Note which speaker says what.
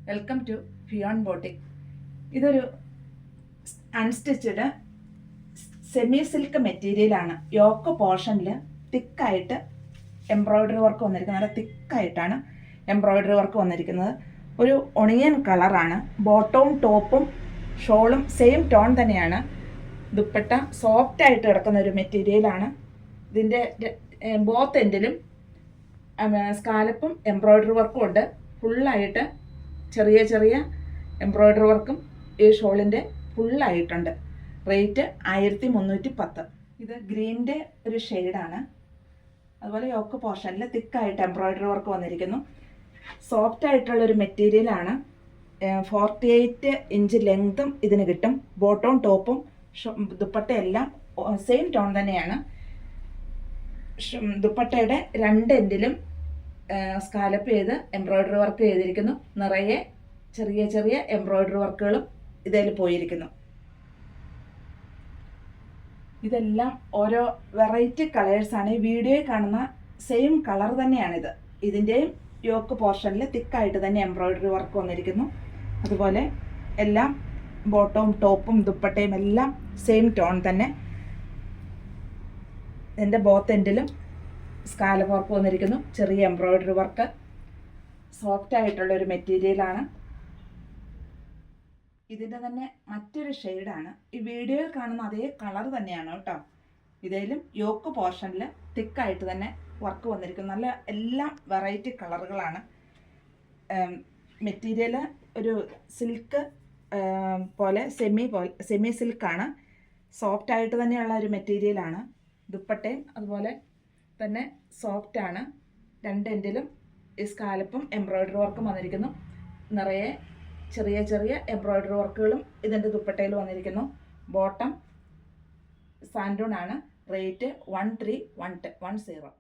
Speaker 1: Welcome to Fion boutique. ഇതൊരു unstitched semi silk മെറ്റീരിയലാണ്. Yoke പോർഷനിൽ തിക്കായിട്ട് എംബ്രോയ്ഡറി വർക്ക് വന്നിരിക്കുന്നത്. നല്ല തിക്കായിട്ടാണ് എംബ്രോയ്ഡറി വർക്ക് വന്നിരിക്കുന്നത്. ഒരു ഒണിയൻ കളറാണ്. ബോട്ടവും ടോപ്പും ഷോളും സെയിം ടോൺ തന്നെയാണ്. ദുപ്പട്ട സോഫ്റ്റായിട്ട് കിടക്കുന്ന ഒരു മെറ്റീരിയലാണ്. ഇതിൻ്റെ ബോത്ത് എൻഡിലും സ്കാലപ്പും എംബ്രോയ്ഡറി വർക്കും ഉണ്ട്. ഫുള്ളായിട്ട് ചെറിയ ചെറിയ എംബ്രോയ്ഡറി വർക്കും ഈ ഷോളിൻ്റെ ഫുള്ളായിട്ടുണ്ട്. റേറ്റ് 1310. ഇത് ഗ്രീനിൻ്റെ ഒരു ഷെയ്ഡാണ്. അതുപോലെ യോക്ക് പോർഷനിൽ തിക്കായിട്ട് എംബ്രോയ്ഡറി വർക്ക് വന്നിരിക്കുന്നു. സോഫ്റ്റ് ആയിട്ടുള്ളൊരു മെറ്റീരിയലാണ്. 48 ഇഞ്ച് ലെങ്തും ഇതിന് കിട്ടും. ബോട്ടവും ടോപ്പും ദുപ്പട്ടയെല്ലാം സെയിം ടോൺ തന്നെയാണ്. ദുപ്പട്ടയുടെ രണ്ട് എൻഡിലും സ്കാലപ്പ് ചെയ്ത് എംബ്രോയ്ഡറി വർക്ക് ചെയ്തിരിക്കുന്നു. നിറയെ ചെറിയ ചെറിയ എംബ്രോയ്ഡറി വർക്കുകളും ഇതിൽ പോയിരിക്കുന്നു. ഇതെല്ലാം ഓരോ വെറൈറ്റി കളേഴ്സാണ്. ഈ വീഡിയോയിൽ കാണുന്ന സെയിം കളർ തന്നെയാണിത്. ഇതിൻ്റെയും യോക്ക് പോർഷനിൽ തിക്കായിട്ട് തന്നെ എംബ്രോയ്ഡറി വർക്ക് വന്നിരിക്കുന്നു. അതുപോലെ എല്ലാം ബോട്ടവും ടോപ്പും ദുപ്പട്ടയും എല്ലാം സെയിം ടോൺ തന്നെ. ഇതിൻ്റെ ബോത്ത് എൻഡിലും സ്കാലപ്പ് വർക്ക് വന്നിരിക്കുന്നു. ചെറിയ എംബ്രോയ്ഡറി വർക്ക്. സോഫ്റ്റ് ആയിട്ടുള്ളൊരു മെറ്റീരിയലാണ്. ഇതിൻ്റെ തന്നെ മറ്റൊരു ഷെയ്ഡാണ്. ഈ വീഡിയോയിൽ കാണുന്ന അതേ കളർ തന്നെയാണ് കേട്ടോ. ഇതിലും യോക്ക് പോർഷനിൽ തിക്കായിട്ട് തന്നെ വർക്ക് വന്നിരിക്കുന്നു. നല്ല എല്ലാം വെറൈറ്റി കളറുകളാണ്. മെറ്റീരിയൽ ഒരു സിൽക്ക് പോലെ സെമി സിൽക്കാണ്. സോഫ്റ്റായിട്ട് തന്നെയുള്ള ഒരു മെറ്റീരിയലാണ്. ദുപ്പട്ടയും അതുപോലെ തന്നെ സോഫ്റ്റാണ്. രണ്ട് എൻഡിലും ഈ സ്കാലപ്പും എംബ്രോയ്ഡറി വർക്കും വന്നിരിക്കുന്നു. നിറയെ ചെറിയ ചെറിയ എംബ്രോയ്ഡറി വർക്കുകളും ഇതിൻ്റെ ദുപ്പട്ടയിൽ വന്നിരിക്കുന്നു. ബോട്ടം സാൻഡൂൺ ആണ്. റേറ്റ് 1310.